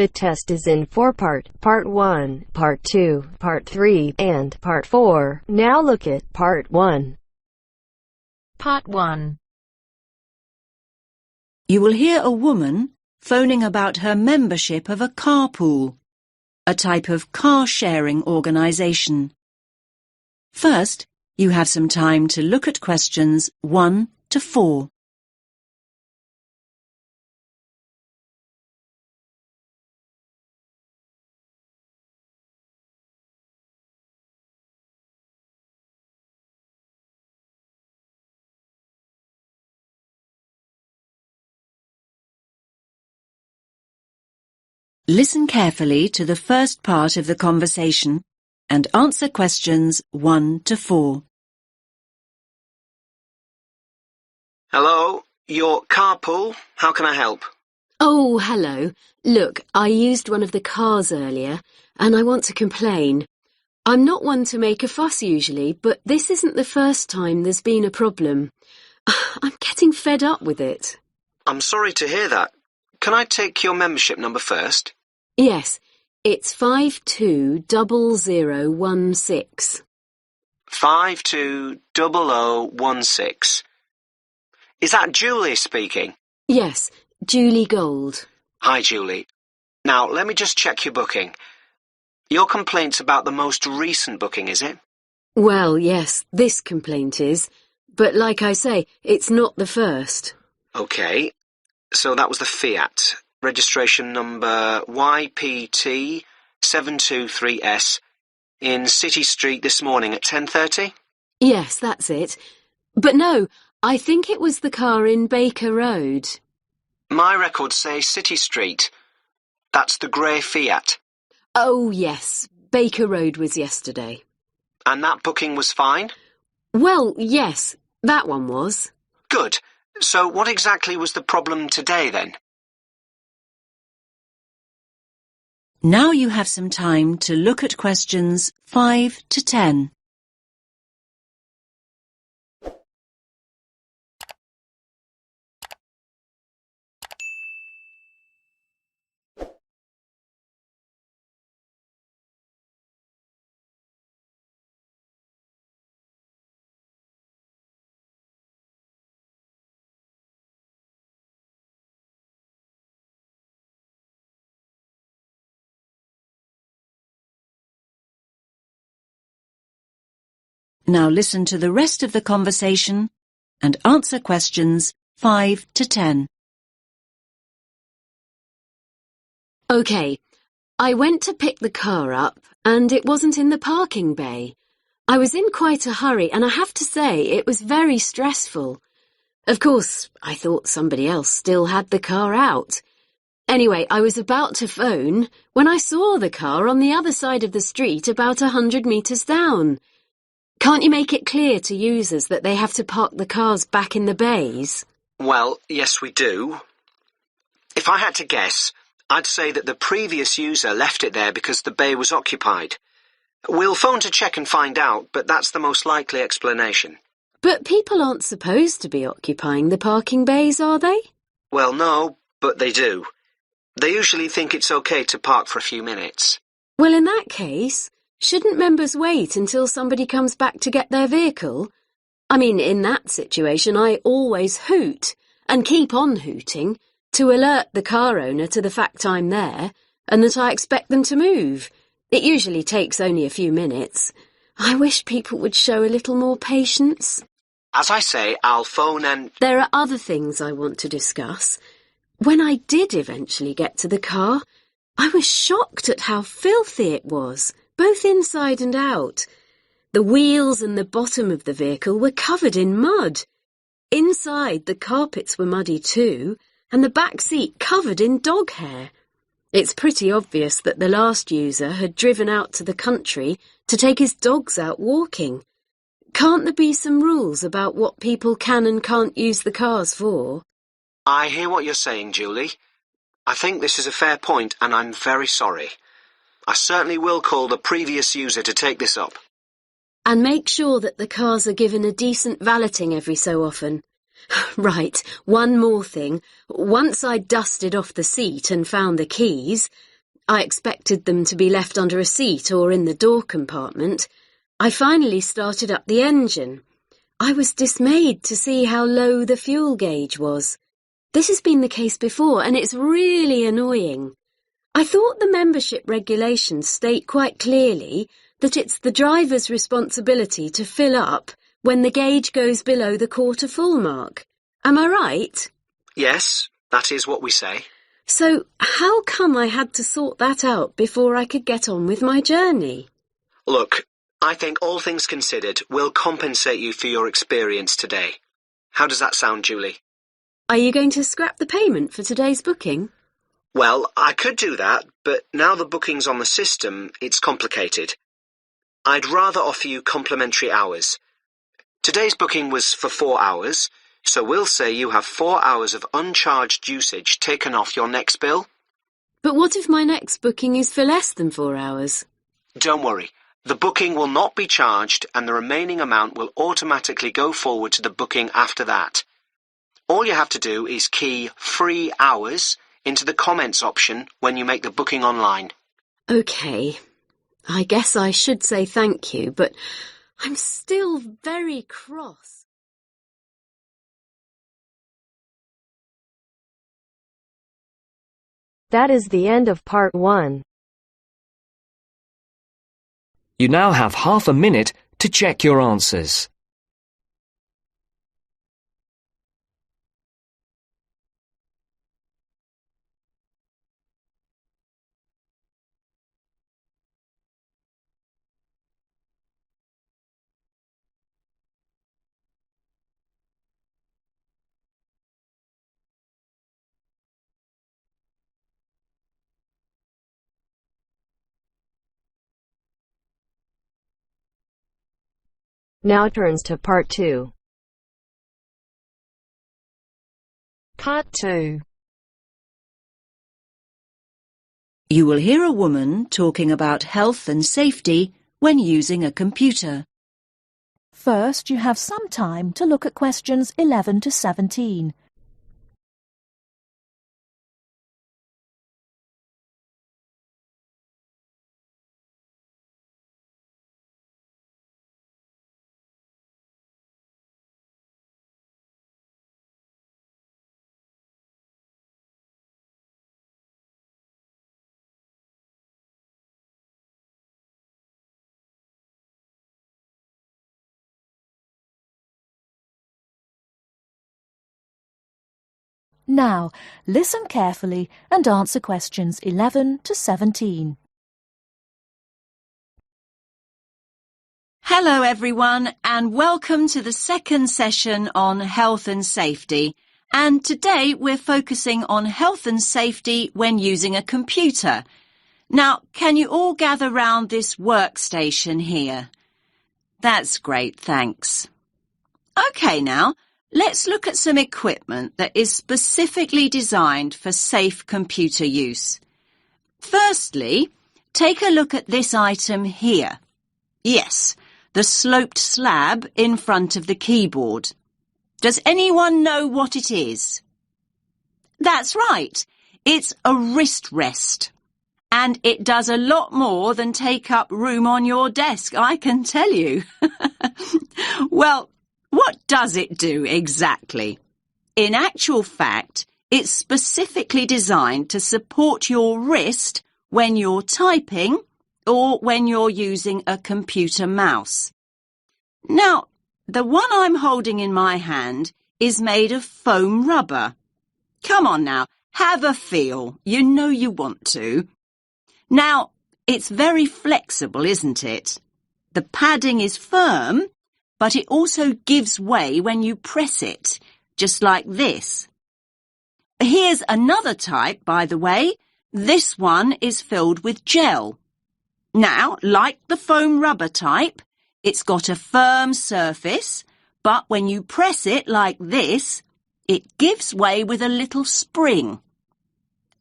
The test is in 4-part, Part 1, Part 2, Part 3, and Part 4. Now look at Part 1. Part 1. You will hear a woman phoning about her membership of a carpool, a type of car-sharing organisation. First, you have some time to look at questions 1 to 4. Listen carefully to the first part of the conversation and answer questions 1 to 4. Hello, your carpool. How can I help? Oh, hello. Look, I used one of the cars earlier, and I want to complain. I'm not one to make a fuss usually, but this isn't the first time there's been a problem. I'm getting fed up with it. I'm sorry to hear that. Can I take your membership number first? Yes, it's 520016. 520016. Is that Julie speaking? Yes, Julie Gold. Hi, Julie. Now, let me just check your booking. Your complaint's about the most recent booking, is it? Well, yes, this complaint is. But like I say, it's not the first. OK, so that was the Fiat. Registration number YPT723S in City Street this morning at 10:30? Yes, that's it. But no, I think it was the car in Baker Road. My records say City Street. That's the grey Fiat. Oh, yes, Baker Road was yesterday. And that booking was fine? Well, yes, that one was. Good. So what exactly was the problem today, then? Now you have some time to look at questions 5 to 10. Now listen to the rest of the conversation and answer questions 5 to 10. OK, I went to pick the car up and it wasn't in the parking bay. I was in quite a hurry and I have to say it was very stressful. Of course, I thought somebody else still had the car out. Anyway, I was about to phone when I saw the car on the other side of the street about 100 metres down. Can't you make it clear to users that they have to park the cars back in the bays? Well, yes, we do. If I had to guess, I'd say that the previous user left it there because the bay was occupied. We'll phone to check and find out, but that's the most likely explanation. But people aren't supposed to be occupying the parking bays, are they? Well, no, but they do. They usually think it's okay to park for a few minutes. Well, in that case, shouldn't members wait until somebody comes back to get their vehicle? I mean, in that situation, I always hoot and keep on hooting to alert the car owner to the fact I'm there and that I expect them to move. It usually takes only a few minutes. I wish people would show a little more patience. As I say, I'll phone and... There are other things I want to discuss. When I did eventually get to the car, I was shocked at how filthy it was, both inside and out. The wheels and the bottom of the vehicle were covered in mud. Inside, the carpets were muddy too, and the back seat covered in dog hair. It's pretty obvious that the last user had driven out to the country to take his dogs out walking. Can't there be some rules about what people can and can't use the cars for? I hear what you're saying, Julie. I think this is a fair point, and I'm very sorry. I certainly will call the previous user to take this up. And make sure that the cars are given a decent valeting every so often. Right, one more thing. Once I'd dusted off the seat and found the keys, I expected them to be left under a seat or in the door compartment, I finally started up the engine. I was dismayed to see how low the fuel gauge was. This has been the case before, and it's really annoying. I thought the membership regulations state quite clearly that it's the driver's responsibility to fill up when the gauge goes below the quarter full mark. Am I right? Yes, that is what we say. So how come I had to sort that out before I could get on with my journey? Look, I think all things considered, we'll compensate you for your experience today. How does that sound, Julie? Are you going to scrap the payment for today's booking? Well, I could do that, but now the booking's on the system, it's complicated. I'd rather offer you complimentary hours. Today's booking was for 4 hours, so we'll say you have 4 hours of uncharged usage taken off your next bill. But what if my next booking is for less than 4 hours? Don't worry. The booking will not be charged and the remaining amount will automatically go forward to the booking after that. All you have to do is key free hours into the comments option when you make the booking online. OK. I guess I should say thank you, but I'm still very cross. That is the end of part 1. You now have half a minute to check your answers. Now turns to part 2. Part 2. You will hear a woman talking about health and safety when using a computer. First, you have some time to look at questions 11 to 17. Now, listen carefully and answer questions 11 to 17. Hello everyone and welcome to the second session on health and safety. And today we're focusing on health and safety when using a computer. Now, can you all gather round this workstation here? That's great, thanks. OK now, let's look at some equipment that is specifically designed for safe computer use. Firstly, take a look at this item here. Yes, the sloped slab in front of the keyboard. Does anyone know what it is? That's right, it's a wrist rest. And it does a lot more than take up room on your desk, I can tell you. Well, what does it do exactly? In actual fact, it's specifically designed to support your wrist when you're typing or when you're using a computer mouse. Now, the one I'm holding in my hand is made of foam rubber. Come on now, have a feel. You know you want to. Now, it's very flexible, isn't it? The padding is firm, but it also gives way when you press it, just like this. Here's another type, by the way. This one is filled with gel. Now, like the foam rubber type, it's got a firm surface, but when you press it like this, it gives way with a little spring.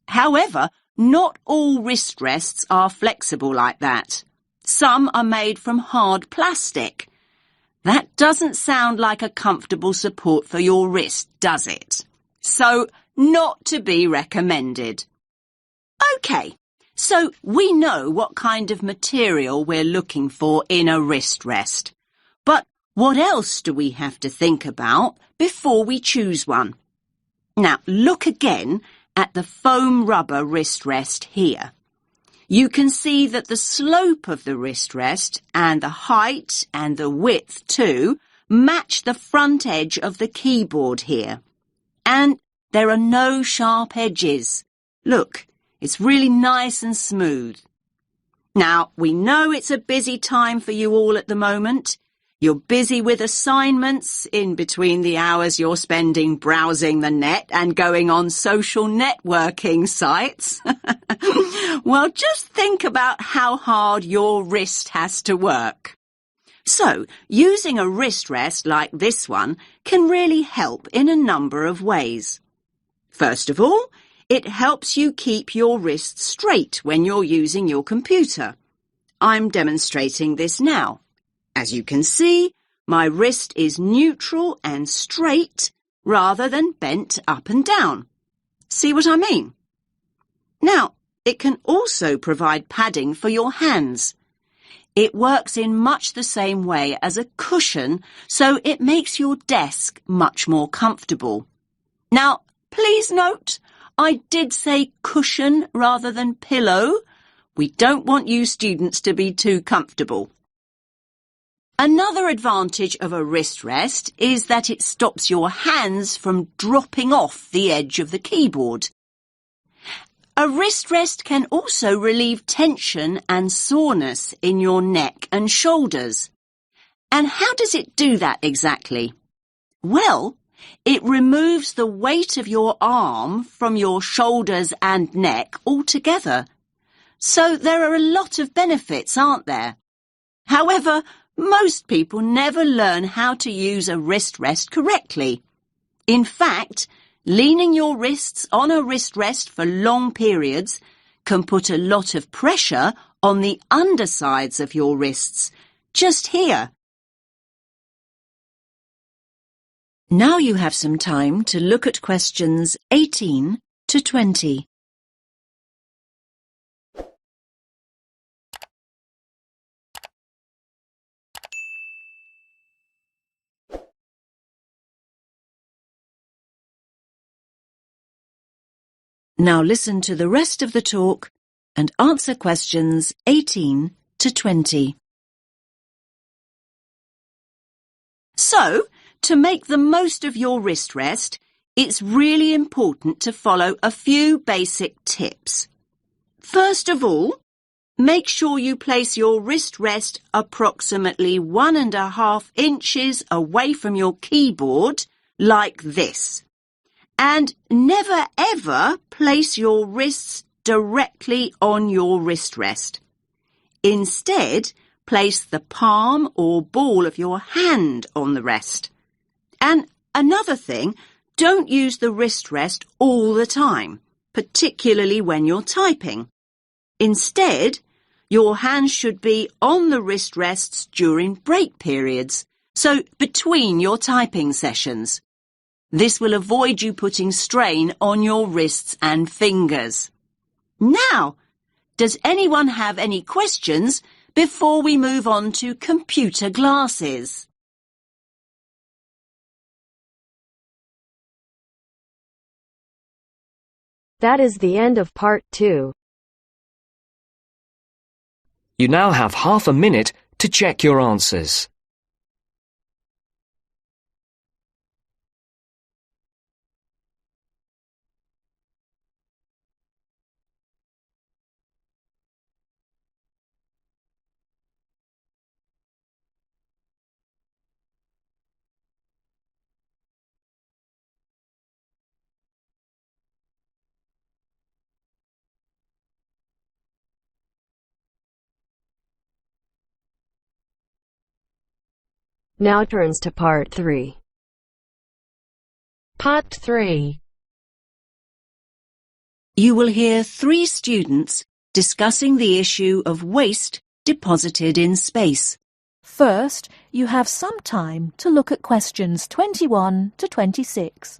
However, not all wrist rests are flexible like that. Some are made from hard plastic. That doesn't sound like a comfortable support for your wrist, does it? So, not to be recommended. OK, So we know what kind of material we're looking for in a wrist rest. But what else do we have to think about before we choose one? Now, look again at the foam rubber wrist rest here. You can see that the slope of the wrist rest and the height and the width too match the front edge of the keyboard here. And there are no sharp edges. Look, it's really nice and smooth. Now, we know it's a busy time for you all at the moment. You're busy with assignments in between the hours you're spending browsing the net and going on social networking sites. Well, just think about how hard your wrist has to work. So, using a wrist rest like this one can really help in a number of ways. First of all, it helps you keep your wrist straight when you're using your computer. I'm demonstrating this now. As you can see, my wrist is neutral and straight rather than bent up and down. See what I mean? Now, it can also provide padding for your hands. It works in much the same way as a cushion, so it makes your desk much more comfortable. Now, please note, I did say cushion rather than pillow. We don't want you students to be too comfortable. Another advantage of a wrist rest is that it stops your hands from dropping off the edge of the keyboard. A wrist rest can also relieve tension and soreness in your neck and shoulders. And how does it do that exactly? Well, it removes the weight of your arm from your shoulders and neck altogether. So there are a lot of benefits, aren't there? However, most people never learn how to use a wrist rest correctly. In fact, leaning your wrists on a wrist rest for long periods can put a lot of pressure on the undersides of your wrists, just here. Now you have some time to look at questions 18 to 20. Now listen to the rest of the talk and answer questions 18 to 20. So, to make the most of your wrist rest, it's really important to follow a few basic tips. First of all, make sure you place your wrist rest approximately 1.5 inches away from your keyboard, like this. And never ever place your wrists directly on your wrist rest. Instead, place the palm or ball of your hand on the rest. And another thing, don't use the wrist rest all the time, particularly when you're typing. Instead, your hands should be on the wrist rests during break periods, so between your typing sessions. This will avoid you putting strain on your wrists and fingers. Now, does anyone have any questions before we move on to computer glasses? That is the end of part 2. You now have half a minute to check your answers. Now turns to part 3. Part 3. You will hear 3 students discussing the issue of waste deposited in space. First, you have some time to look at questions 21 to 26.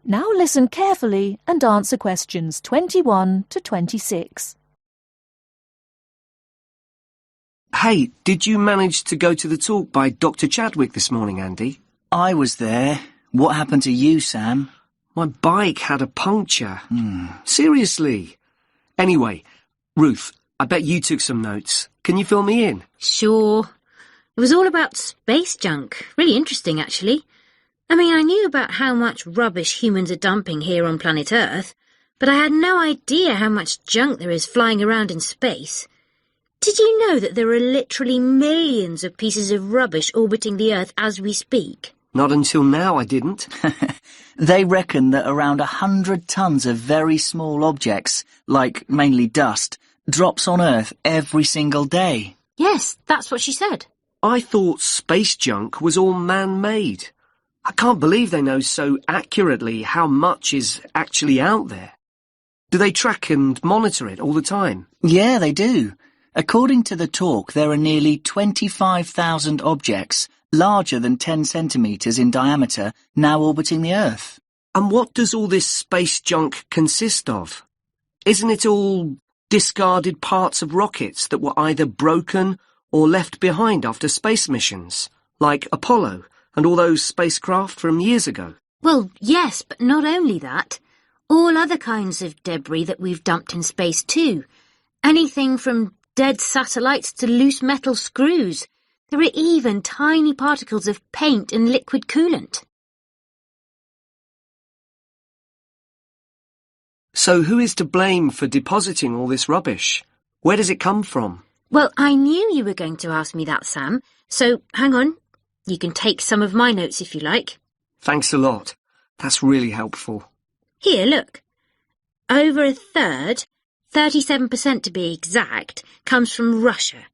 Now listen carefully and answer questions 21 to 26. Hey, did you manage to go to the talk by Dr. Chadwick this morning, Andy? I was there. What happened to you, Sam? My bike had a puncture. Seriously. Anyway, Ruth, I bet you took some notes. Can you fill me in? Sure. It was all about space junk. Really interesting, actually. I mean, I knew about how much rubbish humans are dumping here on planet Earth, but I had no idea how much junk there is flying around in space. Did you know that there are literally millions of pieces of rubbish orbiting the Earth as we speak? Not until now, I didn't. They reckon that around 100 tons of very small objects, like mainly dust, drops on Earth every single day. Yes, that's what she said. I thought space junk was all man-made. I can't believe they know so accurately how much is actually out there. Do they track and monitor it all the time? Yeah, they do. According to the talk, there are nearly 25,000 objects larger than 10 centimetres in diameter now orbiting the Earth. And what does all this space junk consist of? Isn't it all discarded parts of rockets that were either broken or left behind after space missions, like Apollo and all those spacecraft from years ago? Well, yes, but not only that. All other kinds of debris that we've dumped in space too. Anything from dead satellites to loose metal screws. There are even tiny particles of paint and liquid coolant. So who is to blame for depositing all this rubbish? Where does it come from? Well, I knew you were going to ask me that, Sam. So, hang on. You can take some of my notes if you like. Thanks a lot. That's really helpful. Here, look. Over a third, 37% to be exact, comes from Russia.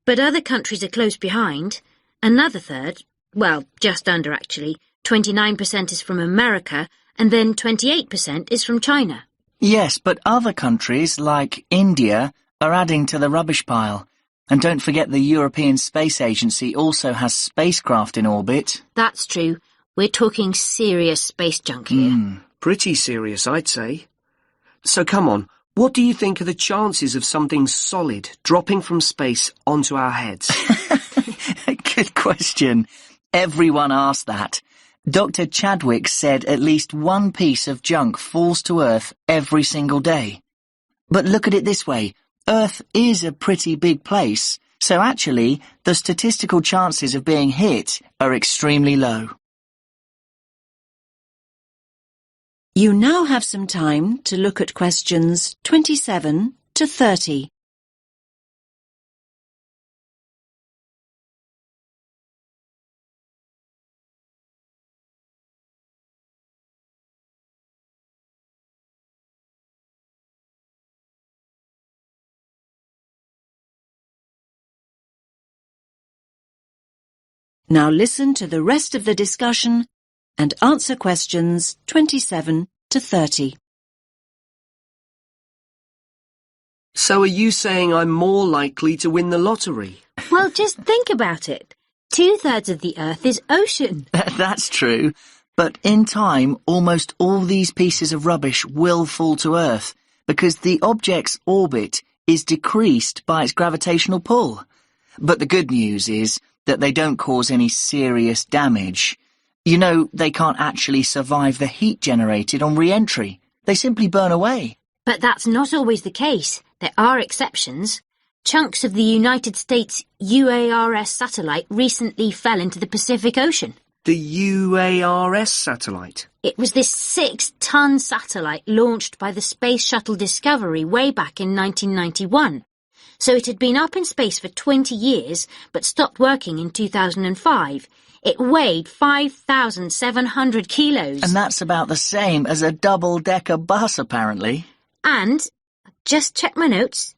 But other countries are close behind. Another third, well, just under actually, 29% is from America, and then 28% is from China. Yes, but other countries, like India, are adding to the rubbish pile. And don't forget the European Space Agency also has spacecraft in orbit. That's true. We're talking serious space junk here. Pretty serious, I'd say. So come on, what do you think are the chances of something solid dropping from space onto our heads? Good question. Everyone asked that. Dr. Chadwick said at least one piece of junk falls to Earth every single day. But look at it this way. Earth is a pretty big place, so actually the statistical chances of being hit are extremely low. You now have some time to look at questions 27 to 30. Now listen to the rest of the discussion and answer questions 27 to 30. So are you saying I'm more likely to win the lottery? Well, just think about it. 2/3 of the Earth is ocean. That's true. But in time, almost all these pieces of rubbish will fall to Earth because the object's orbit is decreased by its gravitational pull. But the good news is that they don't cause any serious damage. You know, they can't actually survive the heat generated on re-entry. They simply burn away. But that's not always the case. There are exceptions. Chunks of the United States UARS satellite recently fell into the Pacific Ocean. The UARS satellite? It was this 6-ton satellite launched by the Space Shuttle Discovery way back in 1991. So it had been up in space for 20 years, but stopped working in 2005. It weighed 5,700 kilos. And that's about the same as a double-decker bus, apparently. And, just check my notes.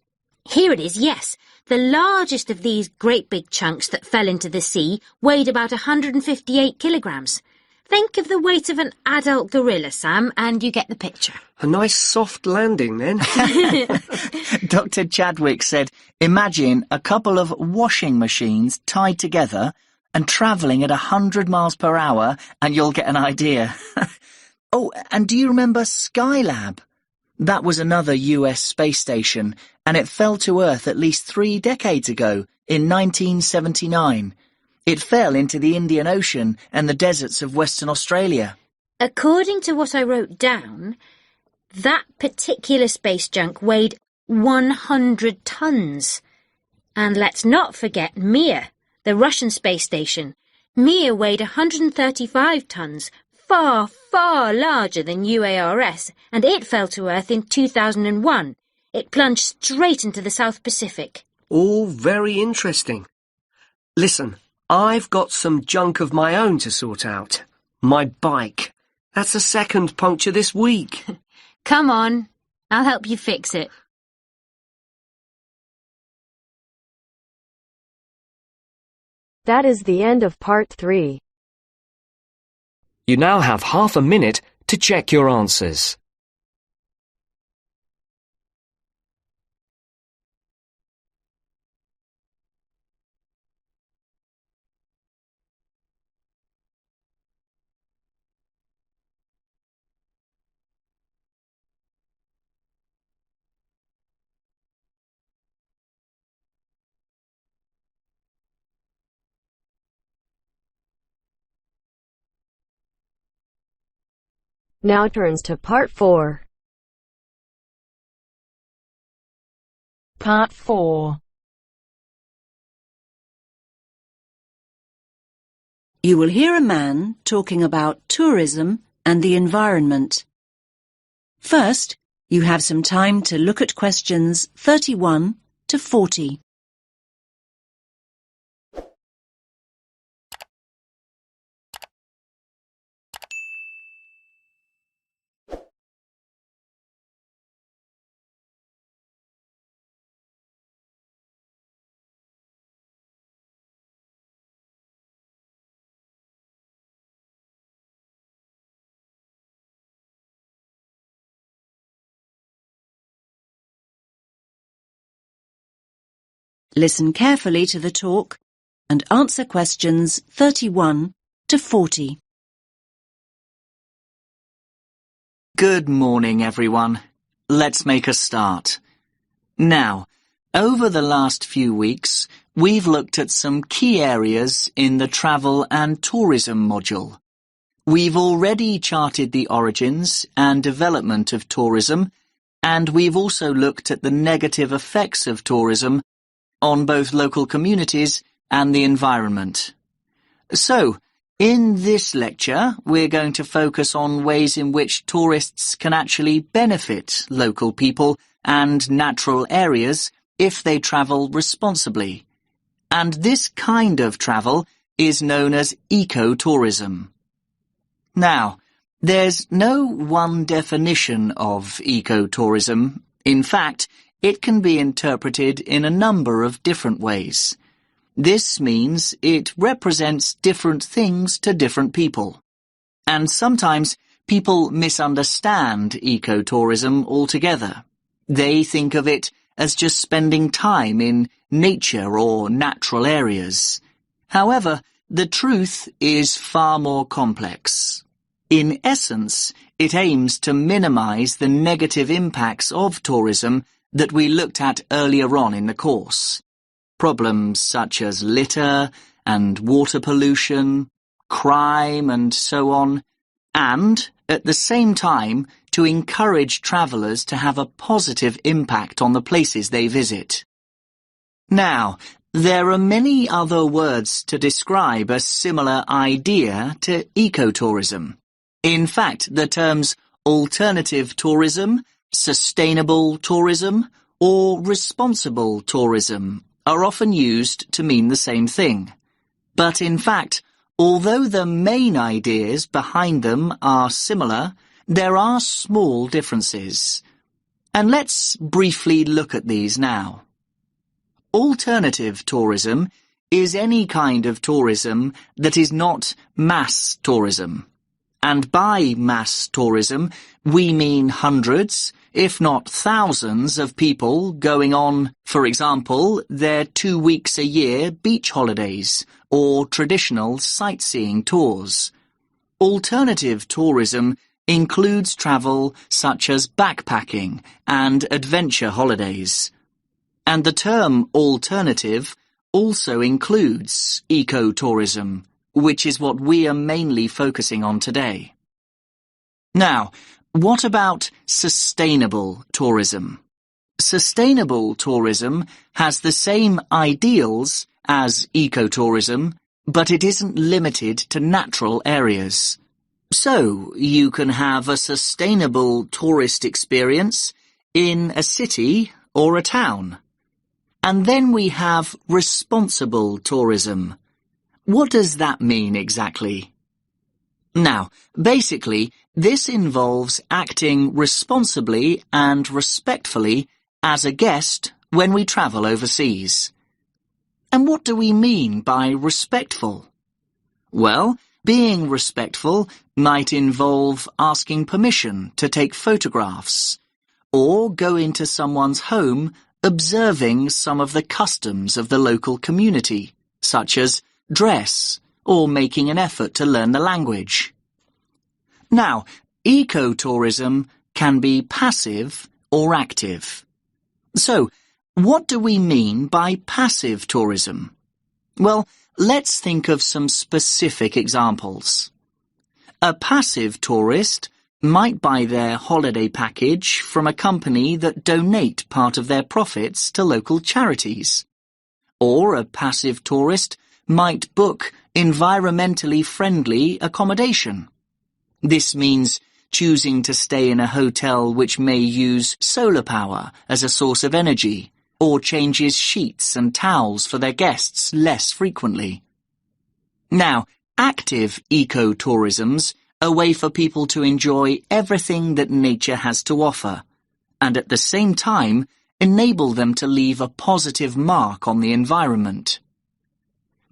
Here it is, yes. The largest of these great big chunks that fell into the sea weighed about 158 kilograms. Think of the weight of an adult gorilla, Sam, and you get the picture. A nice soft landing, then. Dr. Chadwick said, imagine a couple of washing machines tied together and travelling at 100 miles per hour, and you'll get an idea. Oh, and do you remember Skylab? That was another US space station, and it fell to Earth at least 3 decades ago, in 1979. It fell into the Indian Ocean and the deserts of Western Australia. According to what I wrote down, that particular space junk weighed 100 tons. And let's not forget Mir, the Russian space station. Mir weighed 135 tons, far, far larger than UARS, and it fell to Earth in 2001. It plunged straight into the South Pacific. All very interesting. Listen, I've got some junk of my own to sort out. My bike. That's the second puncture this week. Come on, I'll help you fix it. That is the end of part 3. You now have half a minute to check your answers. Now turns to part 4. Part 4. You will hear a man talking about tourism and the environment. First, you have some time to look at questions 31 to 40. Listen carefully to the talk and answer questions 31 to 40. Good morning, everyone. Let's make a start. Now, over the last few weeks, we've looked at some key areas in the travel and tourism module. We've already charted the origins and development of tourism, and we've also looked at the negative effects of tourism on both local communities and the environment. So, in this lecture, we're going to focus on ways in which tourists can actually benefit local people and natural areas if they travel responsibly. And this kind of travel is known as ecotourism. Now, there's no one definition of ecotourism. In fact, it can be interpreted in a number of different ways. This means it represents different things to different people. And sometimes people misunderstand ecotourism altogether. They think of it as just spending time in nature or natural areas. However, the truth is far more complex. In essence, it aims to minimize the negative impacts of tourism that we looked at earlier on in the course. Problems such as litter and water pollution, crime and so on, and, at the same time, to encourage travellers to have a positive impact on the places they visit. Now, there are many other words to describe a similar idea to ecotourism. In fact, the terms alternative tourism, sustainable tourism, or responsible tourism are often used to mean the same thing. But in fact, although the main ideas behind them are similar, there are small differences. And let's briefly look at these now. Alternative tourism is any kind of tourism that is not mass tourism. And by mass tourism, we mean hundreds, if not thousands, of people going on, for example, their 2 weeks a year beach holidays or traditional sightseeing tours. Alternative tourism includes travel such as backpacking and adventure holidays. And the term alternative also includes ecotourism, which is what we are mainly focusing on today. Now, what about sustainable tourism? Sustainable tourism has the same ideals as ecotourism, but it isn't limited to natural areas. So, you can have a sustainable tourist experience in a city or a town. And then we have responsible tourism. What does that mean exactly? Now, basically, this involves acting responsibly and respectfully as a guest when we travel overseas. And what do we mean by respectful? Well, being respectful might involve asking permission to take photographs, or go into someone's home observing some of the customs of the local community, such as dress, or making an effort to learn the language. Now, ecotourism can be passive or active. So, what do we mean by passive tourism? Well, let's think of some specific examples. A passive tourist might buy their holiday package from a company that donate part of their profits to local charities. Or a passive tourist might book environmentally friendly accommodation. This means choosing to stay in a hotel which may use solar power as a source of energy, or changes sheets and towels for their guests less frequently. Now, active ecotourism's a way for people to enjoy everything that nature has to offer, and at the same time enable them to leave a positive mark on the environment.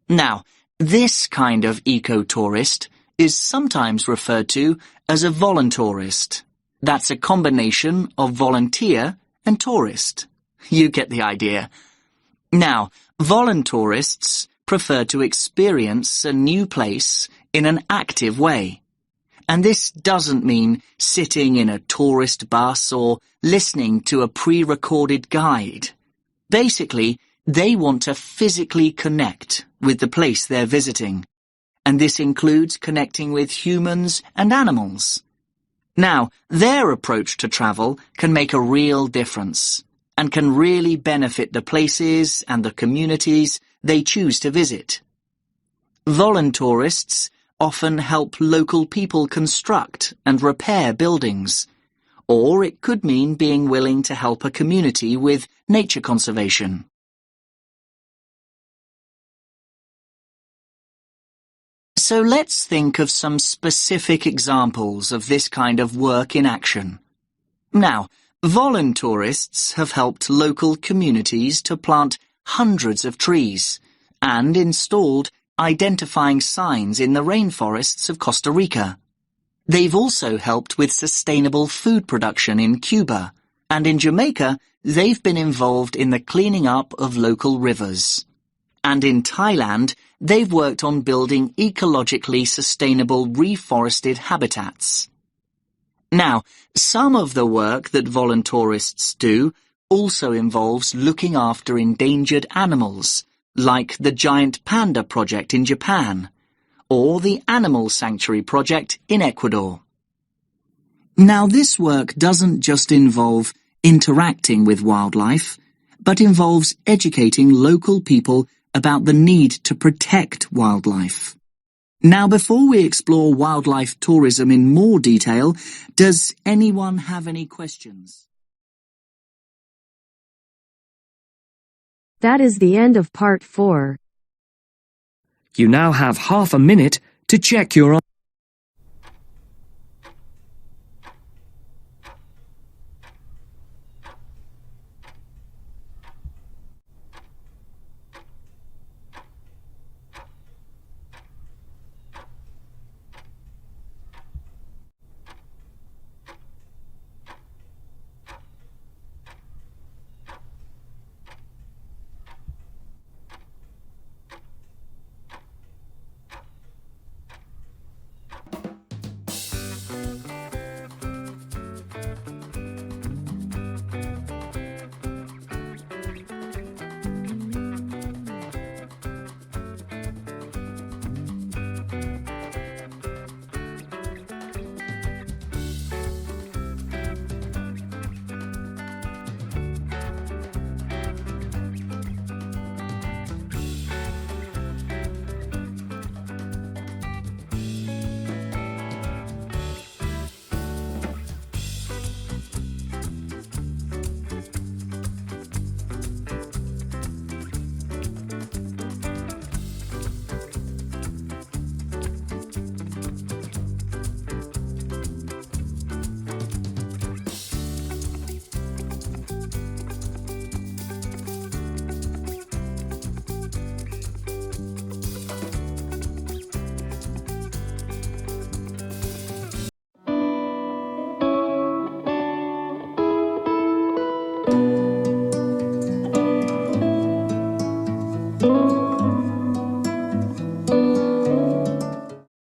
Now, this kind of ecotourist is sometimes referred to as a voluntourist. That's a combination of volunteer and tourist. You get the idea. Now, voluntourists prefer to experience a new place in an active way. And this doesn't mean sitting in a tourist bus or listening to a pre-recorded guide. Basically, they want to physically connect with the place they're visiting, and this includes connecting with humans and animals. Now, their approach to travel can make a real difference, and can really benefit the places and the communities they choose to visit. Voluntourists often help local people construct and repair buildings, or it could mean being willing to help a community with nature conservation. So let's think of some specific examples of this kind of work in action. Now, voluntourists have helped local communities to plant hundreds of trees and installed identifying signs in the rainforests of Costa Rica. They've also helped with sustainable food production in Cuba, and in Jamaica, they've been involved in the cleaning up of local rivers. And in Thailand, they've worked on building ecologically sustainable reforested habitats. Now, some of the work that voluntourists do also involves looking after endangered animals, like the Giant Panda Project in Japan, or the Animal Sanctuary Project in Ecuador. Now, this work doesn't just involve interacting with wildlife, but involves educating local people about the need to protect wildlife. Now, before we explore wildlife tourism in more detail, does anyone have any questions? That is the end of part 4. You now have half a minute to check your